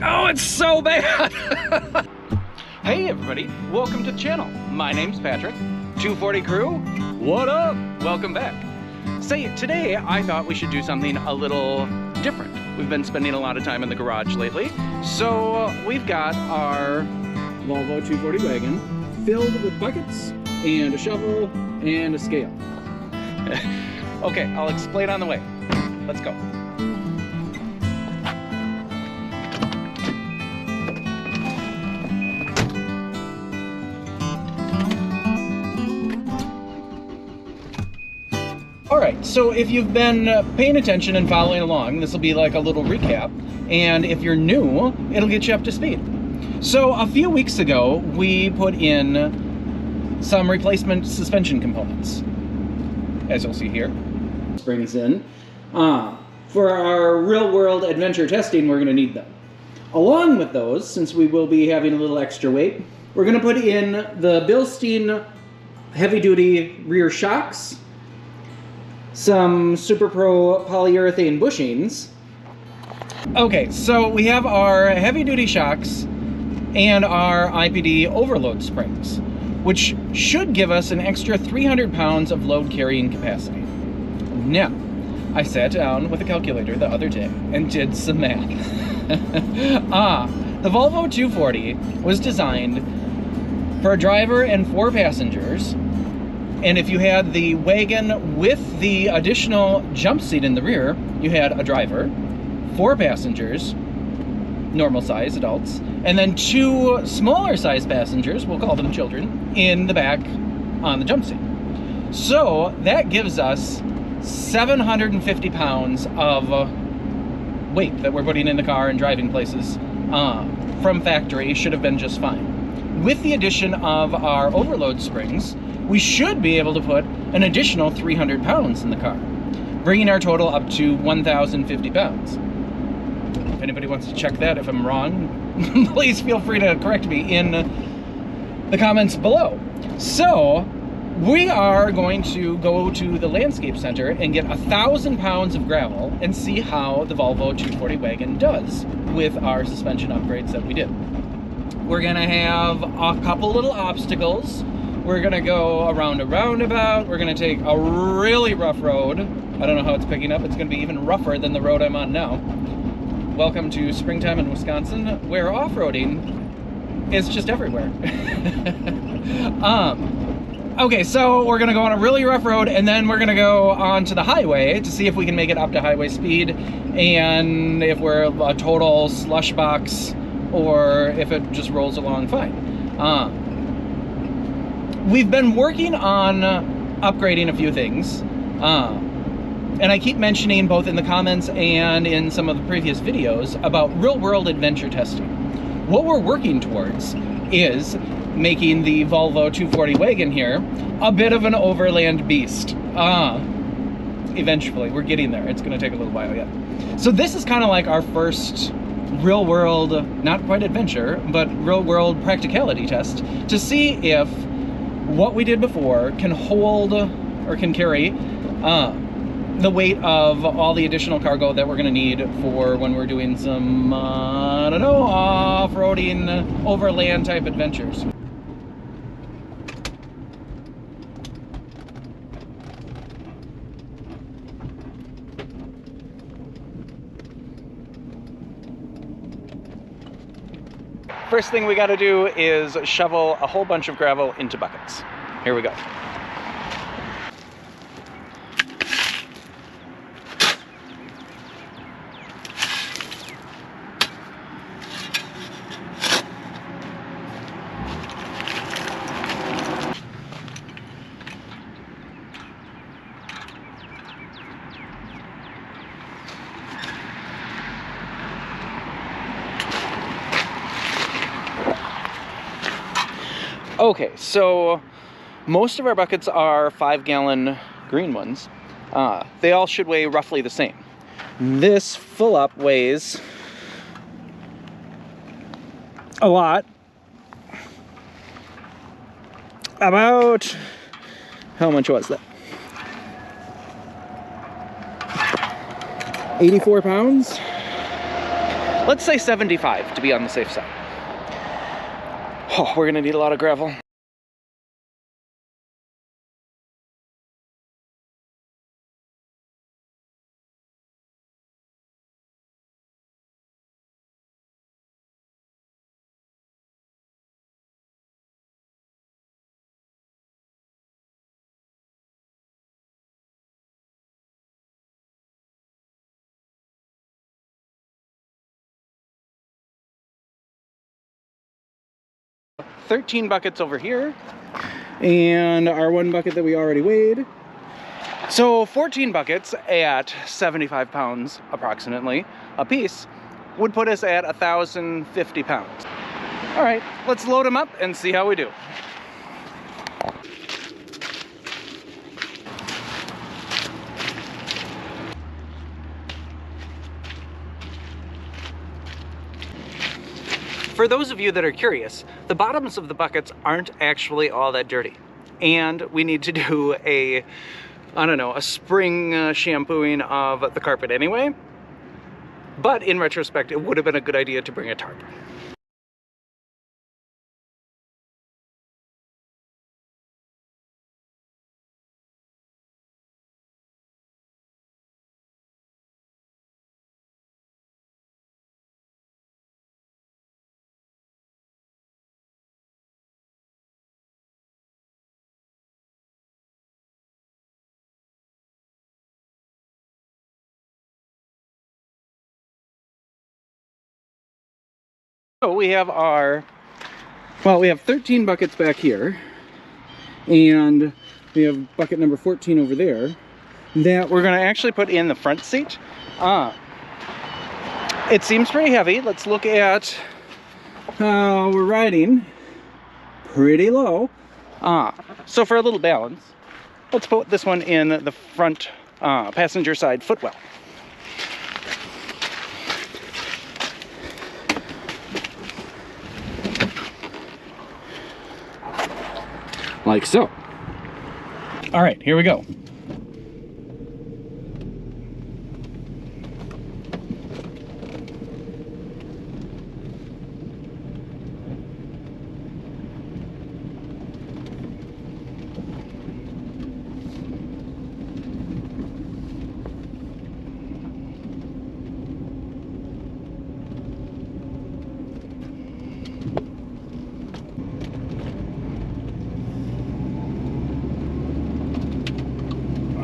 Oh, it's so bad! Hey everybody, welcome to the channel. My name's Patrick. 240 crew, what up? Welcome back. Say, today I thought we should do something a little different. We've been spending a lot of time in the garage lately, so we've got our Volvo 240 wagon filled with buckets and a shovel and a scale. Okay, I'll explain on the way. Let's go. Alright, so if you've been paying attention and following along, this will be like a little recap, and if you're new, it'll get you up to speed. So a few weeks ago, we put in some replacement suspension components, as you'll see here. Springs in. For our real-world adventure testing, we're going to need them. Along with those, since we will be having a little extra weight, we're going to put in the Bilstein heavy-duty rear shocks, some Super Pro polyurethane bushings. Okay, so we have our heavy-duty shocks and our IPD overload springs, which should give us an extra 300 pounds of load carrying capacity. Now, I sat down with a calculator the other day and did some math. The Volvo 240 was designed for a driver and 4 passengers. And if you had the wagon with the additional jump seat in the rear, you had a driver, 4 passengers, normal size adults, and then 2 smaller size passengers, we'll call them children, in the back on the jump seat. So that gives us 750 pounds of weight that we're putting in the car and driving places from factory. Should have been just fine. With the addition of our overload springs, we should be able to put an additional 300 pounds in the car, bringing our total up to 1,050 pounds. If anybody wants to check that, if I'm wrong, please feel free to correct me in the comments below. So, we are going to go to the Landscape Center and get 1,000 pounds of gravel and see how the Volvo 240 wagon does with our suspension upgrades that we did. We're gonna have a couple little obstacles. We're gonna go around a roundabout. We're gonna take a really rough road. I don't know how it's picking up. It's gonna be even rougher than the road I'm on now. Welcome to springtime in Wisconsin, where off-roading is just everywhere. Okay, so we're gonna go on a really rough road, and then we're gonna go onto the highway to see if we can make it up to highway speed, and if we're a total slush box, or if it just rolls along fine. We've been working on upgrading a few things, and I keep mentioning both in the comments and in some of the previous videos about real-world adventure testing. What we're working towards is making the Volvo 240 wagon here a bit of an overland beast. Eventually, we're getting there. It's going to take a little while yet. So this is kind of like our first real-world, not quite adventure, but real-world practicality test to see if what we did before can hold or can carry the weight of all the additional cargo that we're going to need for when we're doing some, I don't know, off-roading, overland type adventures. First thing we got to do is shovel a whole bunch of gravel into buckets. Here we go. Okay, so most of our buckets are 5-gallon green ones. They all should weigh roughly the same. This full up weighs a lot. About, how much was that? 84 pounds. Let's say 75 to be on the safe side. Oh, we're gonna need a lot of gravel. $13 buckets over here, and our 1 bucket that we already weighed. So 14 buckets at 75 pounds approximately a piece would put us at 1,050 pounds. All right, let's load them up and see how we do. For those of you that are curious, the bottoms of the buckets aren't actually all that dirty. And we need to do a, I don't know, a spring shampooing of the carpet anyway. But in retrospect, it would have been a good idea to bring a tarp. So we have our, well, we have 13 buckets back here, and we have bucket number 14 over there that we're going to actually put in the front seat. It seems pretty heavy. Let's look at how we're riding. Pretty low. So for a little balance, let's put this one in the front passenger side footwell. Like so. All right, here we go.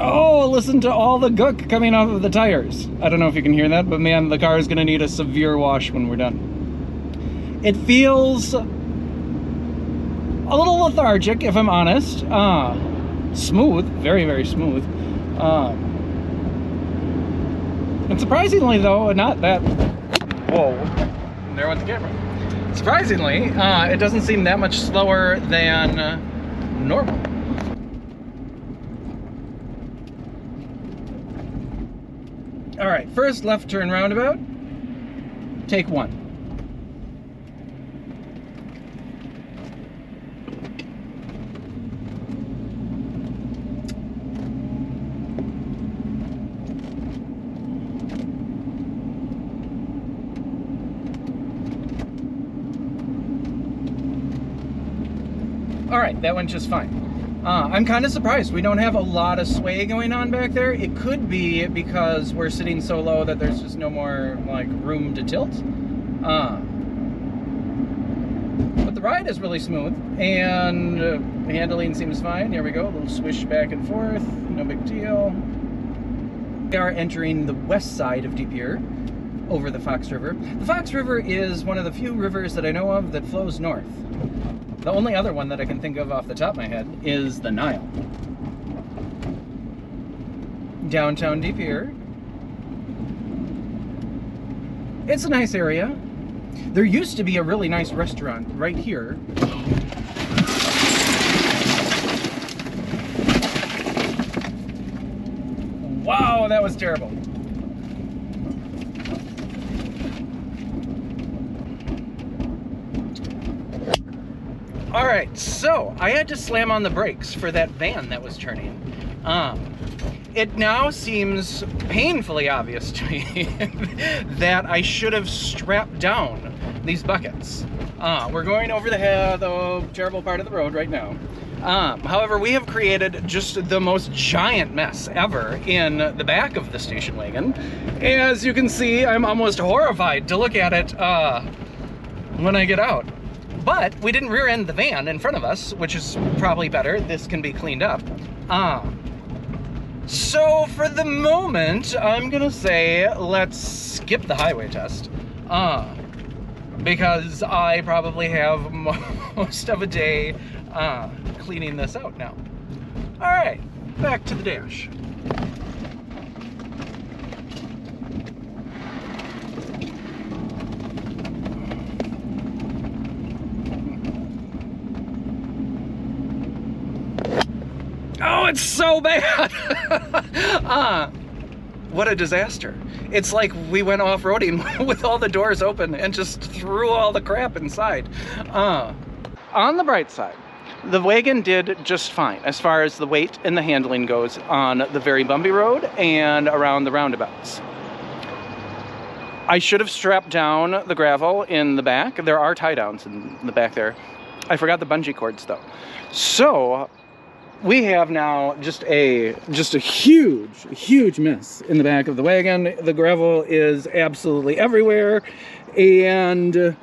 Oh, listen to all the gook coming off of the tires. I don't know if you can hear that, but man, the car is gonna need a severe wash when we're done. It feels a little lethargic, if I'm honest. Smooth, very, very smooth. And surprisingly though, not that, whoa, there went the camera. Surprisingly, it doesn't seem that much slower than normal. All right, first left turn roundabout, take 1. All right, that went just fine. I'm kind of surprised we don't have a lot of sway going on back there. It could be because we're sitting so low that there's just no more like room to tilt. But the ride is really smooth, and the handling seems fine. Here we go, a little swish back and forth, no big deal. We are entering the west side of De Pere, over the Fox River. The Fox River is one of the few rivers that I know of that flows north. The only other one that I can think of off the top of my head is the Nile. Downtown De Pere. It's a nice area. There used to be a really nice restaurant right here. Wow, that was terrible. All right, so I had to slam on the brakes for that van that was turning. it now seems painfully obvious to me that I should have strapped down these buckets. We're going over the terrible part of the road right now. However, we have created just the most giant mess ever in the back of the station wagon. As you can see, I'm almost horrified to look at it when I get out. But we didn't rear end the van in front of us, which is probably better. This can be cleaned up. So for the moment, I'm gonna say let's skip the highway test. Because I probably have most of a day cleaning this out now. All right, back to the dash. Oh, it's so bad. What a disaster. It's like we went off-roading with all the doors open and just threw all the crap inside. On the bright side, the wagon did just fine as far as the weight and the handling goes on the very bumpy road and around the roundabouts. I should have strapped down the gravel in the back. There are tie downs in the back there. I forgot the bungee cords though. So we have now just a huge mess in the back of the wagon. The gravel is absolutely everywhere, and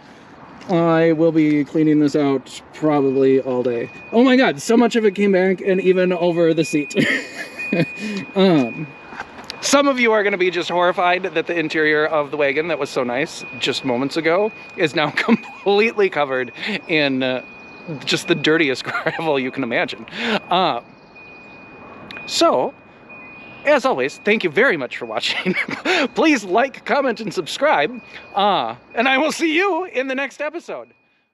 I will be cleaning this out probably all day. Oh my god, so much of it came back and even over the seat. Some of you are going to be just horrified that the interior of the wagon that was so nice just moments ago is now completely covered in just the dirtiest gravel you can imagine. So, as always, thank you very much for watching. Please like, comment, and subscribe. And I will see you in the next episode.